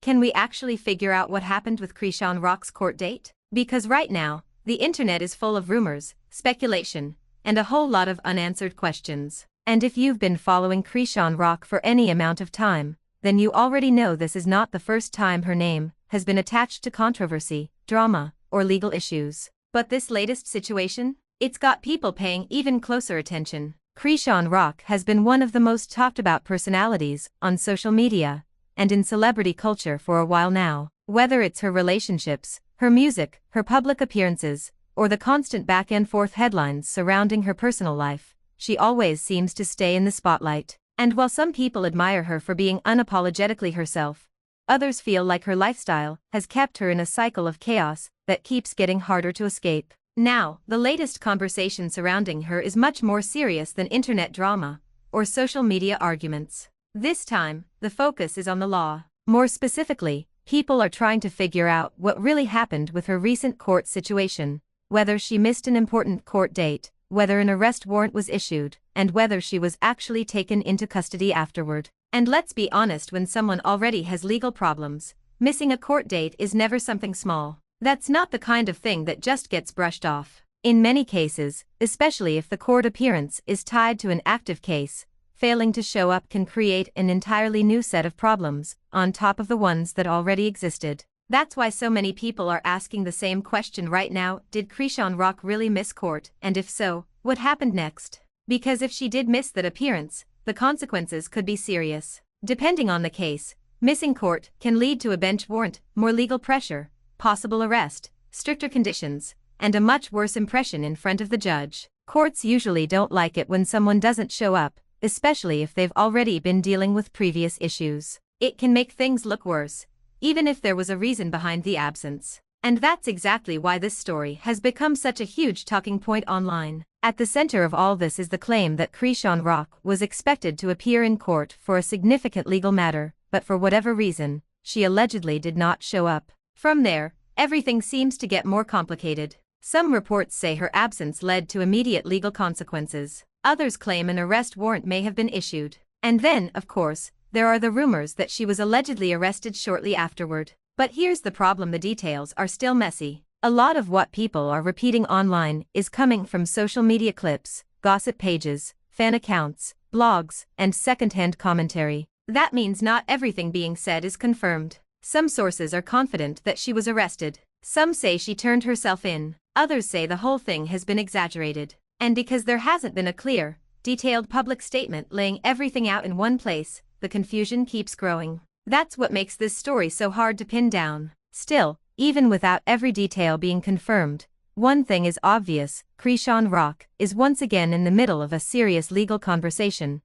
Can we actually figure out what happened with Chrisean Rock's court date? Because right now, the internet is full of rumors, speculation, and a whole lot of unanswered questions. And if you've been following Chrisean Rock for any amount of time, then you already know this is not the first time her name has been attached to controversy, drama, or legal issues. But this latest situation? It's got people paying even closer attention. Chrisean Rock has been one of the most talked about personalities on social media and in celebrity culture for a while now. Whether it's her relationships, her music, her public appearances, or the constant back-and-forth headlines surrounding her personal life, she always seems to stay in the spotlight. And while some people admire her for being unapologetically herself, others feel like her lifestyle has kept her in a cycle of chaos that keeps getting harder to escape. Now, the latest conversation surrounding her is much more serious than internet drama or social media arguments. This time, the focus is on the law. More specifically, people are trying to figure out what really happened with her recent court situation, whether she missed an important court date, whether an arrest warrant was issued, and whether she was actually taken into custody afterward. And let's be honest, when someone already has legal problems, missing a court date is never something small. That's not the kind of thing that just gets brushed off. In many cases, especially if the court appearance is tied to an active case, failing to show up can create an entirely new set of problems, on top of the ones that already existed. That's why so many people are asking the same question right now: did Chrisean Rock really miss court? And if so, what happened next? Because if she did miss that appearance, the consequences could be serious. Depending on the case, missing court can lead to a bench warrant, more legal pressure, possible arrest, stricter conditions, and a much worse impression in front of the judge. Courts usually don't like it when someone doesn't show up, especially if they've already been dealing with previous issues. It can make things look worse, even if there was a reason behind the absence. And that's exactly why this story has become such a huge talking point online. At the center of all this is the claim that Chrisean Rock was expected to appear in court for a significant legal matter, but for whatever reason, she allegedly did not show up. From there, everything seems to get more complicated. Some reports say her absence led to immediate legal consequences. Others claim an arrest warrant may have been issued. And then, of course, there are the rumors that she was allegedly arrested shortly afterward. But here's the problem: the details are still messy. A lot of what people are repeating online is coming from social media clips, gossip pages, fan accounts, blogs, and second-hand commentary. That means not everything being said is confirmed. Some sources are confident that she was arrested. Some say she turned herself in. Others say the whole thing has been exaggerated. And because there hasn't been a clear, detailed public statement laying everything out in one place, the confusion keeps growing. That's what makes this story so hard to pin down. Still, even without every detail being confirmed, one thing is obvious: Chrisean Rock is once again in the middle of a serious legal conversation.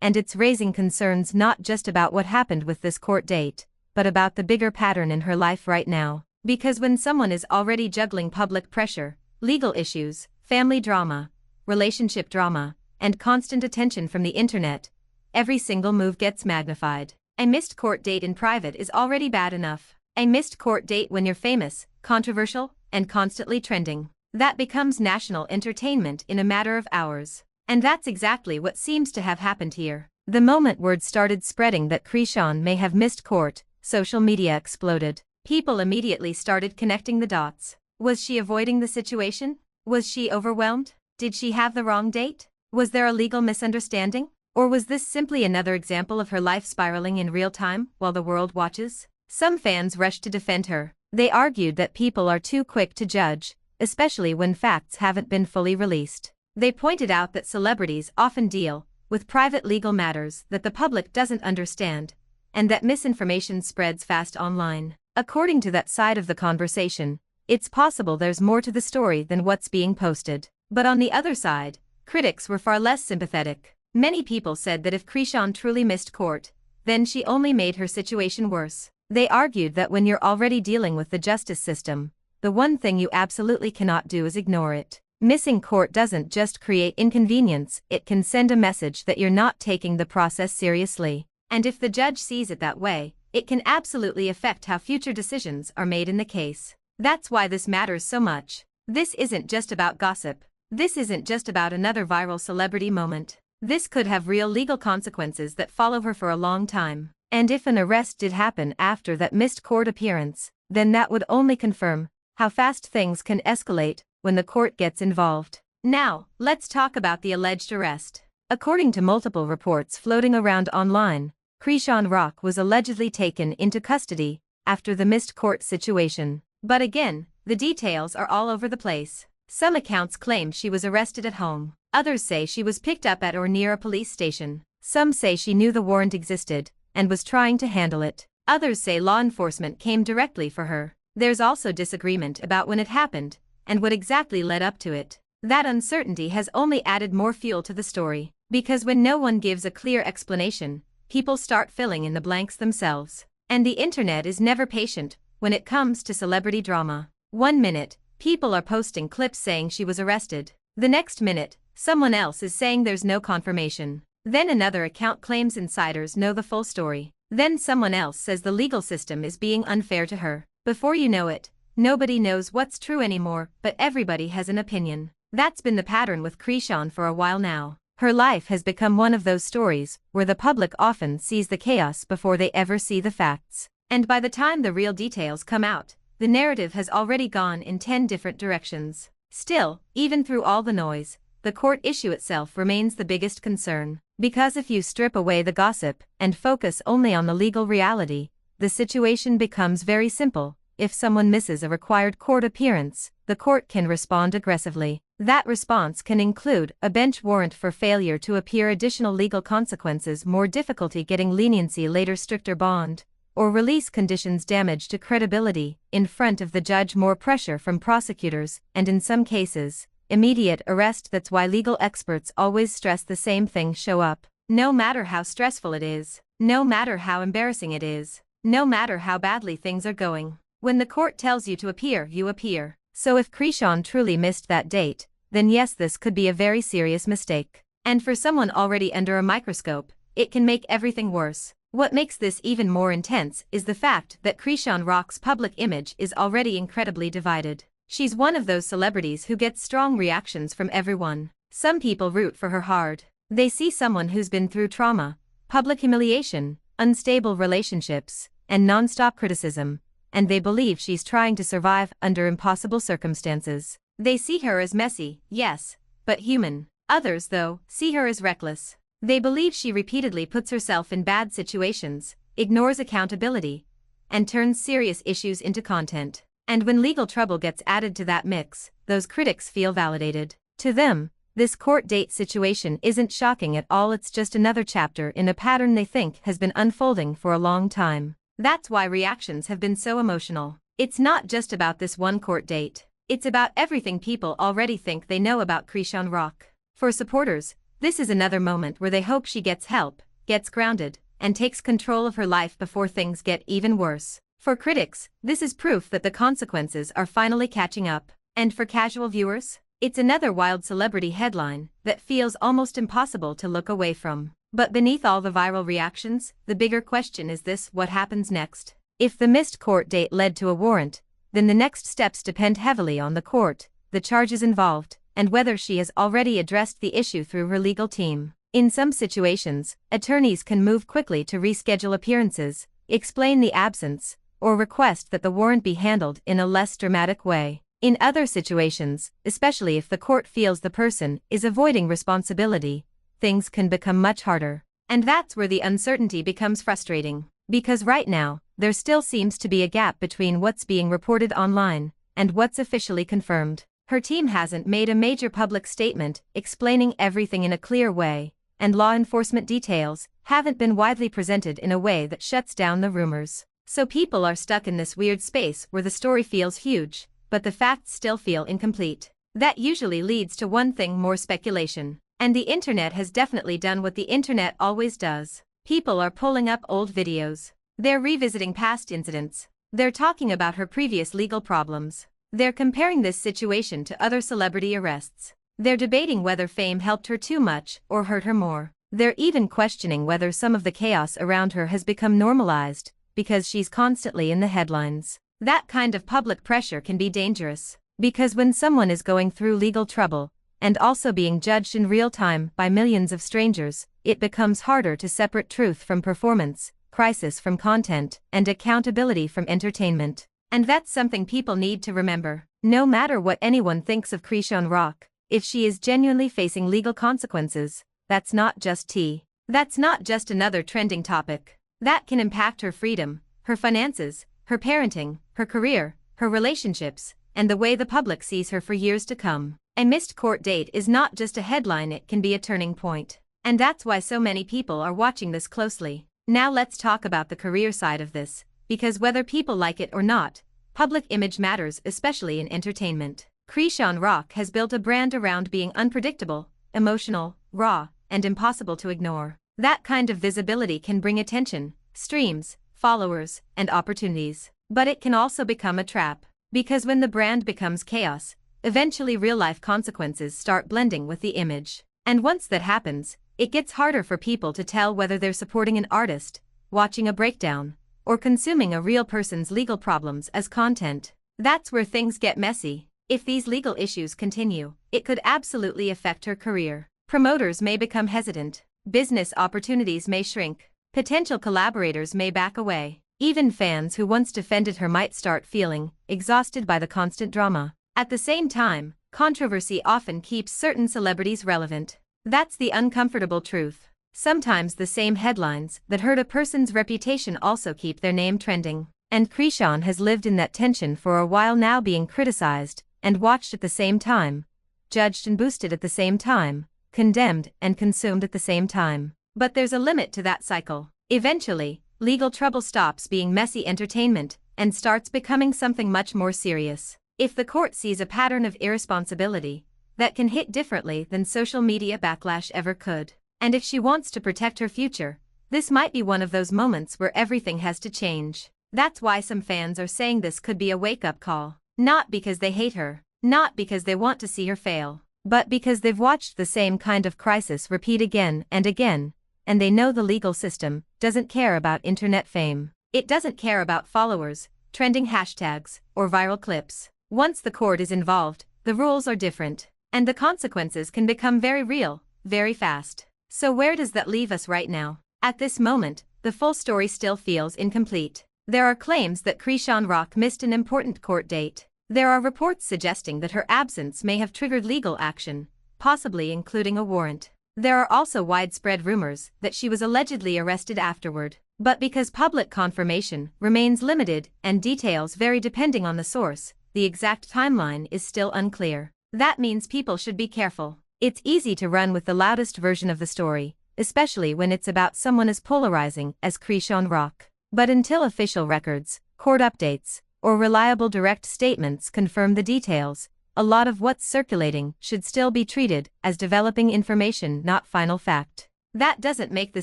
And it's raising concerns not just about what happened with this court date, but about the bigger pattern in her life right now. Because when someone is already juggling public pressure, legal issues, family drama, relationship drama, and constant attention from the internet, every single move gets magnified. A missed court date in private is already bad enough. A missed court date when you're famous, controversial, and constantly trending, that becomes national entertainment in a matter of hours. And that's exactly what seems to have happened here. The moment word started spreading that Chrisean may have missed court, social media exploded. People immediately started connecting the dots. Was she avoiding the situation? Was she overwhelmed? Did she have the wrong date? Was there a legal misunderstanding? Or was this simply another example of her life spiraling in real time while the world watches? Some fans rushed to defend her. They argued that people are too quick to judge, especially when facts haven't been fully released. They pointed out that celebrities often deal with private legal matters that the public doesn't understand, and that misinformation spreads fast online. According to that side of the conversation, it's possible there's more to the story than what's being posted. But on the other side, critics were far less sympathetic. Many people said that if Chrisean truly missed court, then she only made her situation worse. They argued that when you're already dealing with the justice system, the one thing you absolutely cannot do is ignore it. Missing court doesn't just create inconvenience, it can send a message that you're not taking the process seriously. And if the judge sees it that way, it can absolutely affect how future decisions are made in the case. That's why this matters so much. This isn't just about gossip. This isn't just about another viral celebrity moment. This could have real legal consequences that follow her for a long time. And if an arrest did happen after that missed court appearance, then that would only confirm how fast things can escalate when the court gets involved. Now, let's talk about the alleged arrest. According to multiple reports floating around online, Chrisean Rock was allegedly taken into custody after the missed court situation. But again, the details are all over the place. Some accounts claim she was arrested at home. Others say she was picked up at or near a police station. Some say she knew the warrant existed and was trying to handle it. Others say law enforcement came directly for her. There's also disagreement about when it happened and what exactly led up to it. That uncertainty has only added more fuel to the story, because when no one gives a clear explanation, people start filling in the blanks themselves. And the internet is never patient when it comes to celebrity drama. One minute, people are posting clips saying she was arrested. The next minute, someone else is saying there's no confirmation. Then another account claims insiders know the full story. Then someone else says the legal system is being unfair to her. Before you know it, nobody knows what's true anymore, but everybody has an opinion. That's been the pattern with Chrisean for a while now. Her life has become one of those stories where the public often sees the chaos before they ever see the facts. And by the time the real details come out, the narrative has already gone in 10 different directions. Still, even through all the noise, the court issue itself remains the biggest concern. Because if you strip away the gossip and focus only on the legal reality, the situation becomes very simple. If someone misses a required court appearance, the court can respond aggressively. That response can include a bench warrant for failure to appear, additional legal consequences, more difficulty getting leniency later, stricter bond, or release conditions, damage to credibility in front of the judge, more pressure from prosecutors, and in some cases, immediate arrest. That's why legal experts always stress the same thing: show up. No matter how stressful it is, no matter how embarrassing it is, no matter how badly things are going. When the court tells you to appear, you appear. So if Chrisean truly missed that date, then yes, this could be a very serious mistake. And for someone already under a microscope, it can make everything worse. What makes this even more intense is the fact that Chrisean Rock's public image is already incredibly divided. She's one of those celebrities who gets strong reactions from everyone. Some people root for her hard. They see someone who's been through trauma, public humiliation, unstable relationships, and non-stop criticism, and they believe she's trying to survive under impossible circumstances. They see her as messy, yes, but human. Others, though, see her as reckless. They believe she repeatedly puts herself in bad situations, ignores accountability, and turns serious issues into content. And when legal trouble gets added to that mix, those critics feel validated. To them, this court date situation isn't shocking at all. It's just another chapter in a pattern they think has been unfolding for a long time. That's why reactions have been so emotional. It's not just about this one court date. It's about everything people already think they know about Chrisean Rock. For supporters, this is another moment where they hope she gets help, gets grounded, and takes control of her life before things get even worse. For critics, this is proof that the consequences are finally catching up. And for casual viewers, it's another wild celebrity headline that feels almost impossible to look away from. But beneath all the viral reactions, the bigger question is this: what happens next? If the missed court date led to a warrant, then the next steps depend heavily on the court, the charges involved, and whether she has already addressed the issue through her legal team. In some situations, attorneys can move quickly to reschedule appearances, explain the absence, or request that the warrant be handled in a less dramatic way. In other situations, especially if the court feels the person is avoiding responsibility, things can become much harder. And that's where the uncertainty becomes frustrating. Because right now, there still seems to be a gap between what's being reported online and what's officially confirmed. Her team hasn't made a major public statement explaining everything in a clear way, and law enforcement details haven't been widely presented in a way that shuts down the rumors. So people are stuck in this weird space where the story feels huge, but the facts still feel incomplete. That usually leads to one thing: more speculation. And the internet has definitely done what the internet always does. People are pulling up old videos. They're revisiting past incidents. They're talking about her previous legal problems. They're comparing this situation to other celebrity arrests. They're debating whether fame helped her too much or hurt her more. They're even questioning whether some of the chaos around her has become normalized because she's constantly in the headlines. That kind of public pressure can be dangerous, because when someone is going through legal trouble and also being judged in real time by millions of strangers, it becomes harder to separate truth from performance, crisis from content, and accountability from entertainment. And that's something people need to remember. No matter what anyone thinks of Chrisean Rock, if she is genuinely facing legal consequences, that's not just tea. That's not just another trending topic. That can impact her freedom, her finances, her parenting, her career, her relationships, and the way the public sees her for years to come. A missed court date is not just a headline, it can be a turning point. And that's why so many people are watching this closely. Now let's talk about the career side of this, because whether people like it or not, public image matters, especially in entertainment. Chrisean Rock has built a brand around being unpredictable, emotional, raw, and impossible to ignore. That kind of visibility can bring attention, streams, followers, and opportunities. But it can also become a trap, because when the brand becomes chaos, eventually real-life consequences start blending with the image. And once that happens, it gets harder for people to tell whether they're supporting an artist, watching a breakdown, or consuming a real person's legal problems as content. That's where things get messy. If these legal issues continue, it could absolutely affect her career. Promoters may become hesitant, business opportunities may shrink, potential collaborators may back away. Even fans who once defended her might start feeling exhausted by the constant drama. At the same time, controversy often keeps certain celebrities relevant. That's the uncomfortable truth. Sometimes the same headlines that hurt a person's reputation also keep their name trending. And Chrisean has lived in that tension for a while now, being criticized and watched at the same time, judged and boosted at the same time, condemned and consumed at the same time. But there's a limit to that cycle. Eventually, legal trouble stops being messy entertainment and starts becoming something much more serious. If the court sees a pattern of irresponsibility, that can hit differently than social media backlash ever could. And if she wants to protect her future, this might be one of those moments where everything has to change. That's why some fans are saying this could be a wake-up call. Not because they hate her, not because they want to see her fail, but because they've watched the same kind of crisis repeat again and again, and they know the legal system doesn't care about internet fame. It doesn't care about followers, trending hashtags, or viral clips. Once the court is involved, the rules are different, and the consequences can become very real, very fast. So where does that leave us right now? At this moment, the full story still feels incomplete. There are claims that Chrisean Rock missed an important court date. There are reports suggesting that her absence may have triggered legal action, possibly including a warrant. There are also widespread rumors that she was allegedly arrested afterward. But because public confirmation remains limited and details vary depending on the source, the exact timeline is still unclear. That means people should be careful. It's easy to run with the loudest version of the story, especially when it's about someone as polarizing as Chrisean Rock. But until official records, court updates, or reliable direct statements confirm the details, a lot of what's circulating should still be treated as developing information, not final fact. That doesn't make the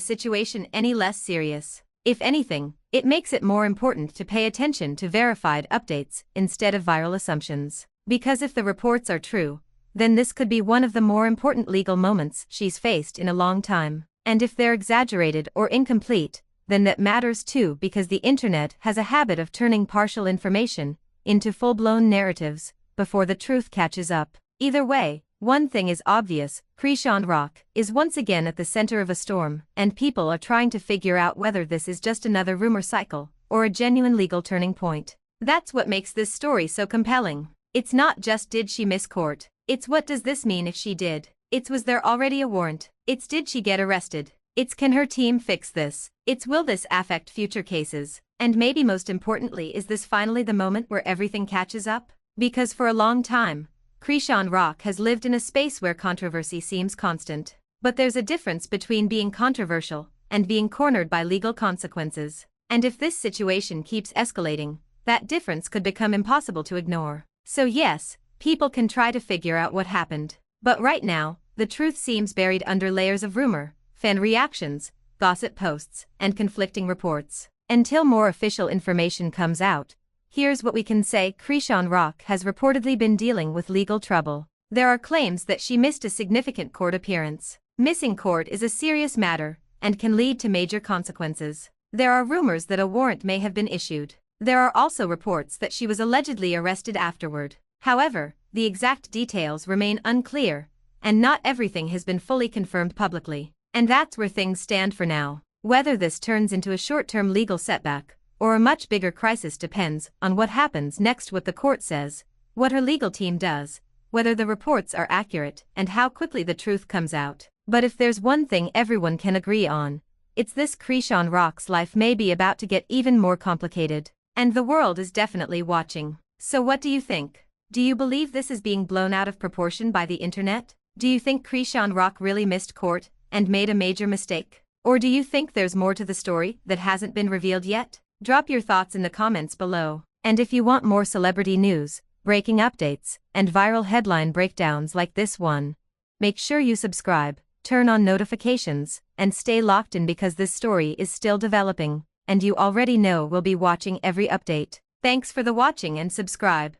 situation any less serious. If anything, it makes it more important to pay attention to verified updates instead of viral assumptions. Because if the reports are true, then this could be one of the more important legal moments she's faced in a long time. And if they're exaggerated or incomplete, then that matters too, because the internet has a habit of turning partial information into full-blown narratives before the truth catches up. Either way, one thing is obvious: Chrisean Rock is once again at the center of a storm, and people are trying to figure out whether this is just another rumor cycle or a genuine legal turning point. That's what makes this story so compelling. It's not just did she miss court, it's what does this mean if she did. It's was there already a warrant. It's did she get arrested. It's can her team fix this. It's will this affect future cases. And maybe most importantly, is this finally the moment where everything catches up? Because for a long time, Chrisean Rock has lived in a space where controversy seems constant. But there's a difference between being controversial and being cornered by legal consequences. And if this situation keeps escalating, that difference could become impossible to ignore. So yes, people can try to figure out what happened. But right now, the truth seems buried under layers of rumor, fan reactions, gossip posts, and conflicting reports. Until more official information comes out, here's what we can say: Chrisean Rock has reportedly been dealing with legal trouble. There are claims that she missed a significant court appearance. Missing court is a serious matter and can lead to major consequences. There are rumors that a warrant may have been issued. There are also reports that she was allegedly arrested afterward. However, the exact details remain unclear, and not everything has been fully confirmed publicly. And that's where things stand for now. Whether this turns into a short-term legal setback or a much bigger crisis depends on what happens next, what the court says, what her legal team does, whether the reports are accurate, and how quickly the truth comes out. But if there's one thing everyone can agree on, it's this: Chrisean Rock's life may be about to get even more complicated. And the world is definitely watching. So what do you think? Do you believe this is being blown out of proportion by the internet? Do you think Chrisean Rock really missed court and made a major mistake? Or do you think there's more to the story that hasn't been revealed yet? Drop your thoughts in the comments below. And if you want more celebrity news, breaking updates, and viral headline breakdowns like this one, make sure you subscribe, turn on notifications, and stay locked in, because this story is still developing, and you already know we'll be watching every update. Thanks for the watching and subscribe.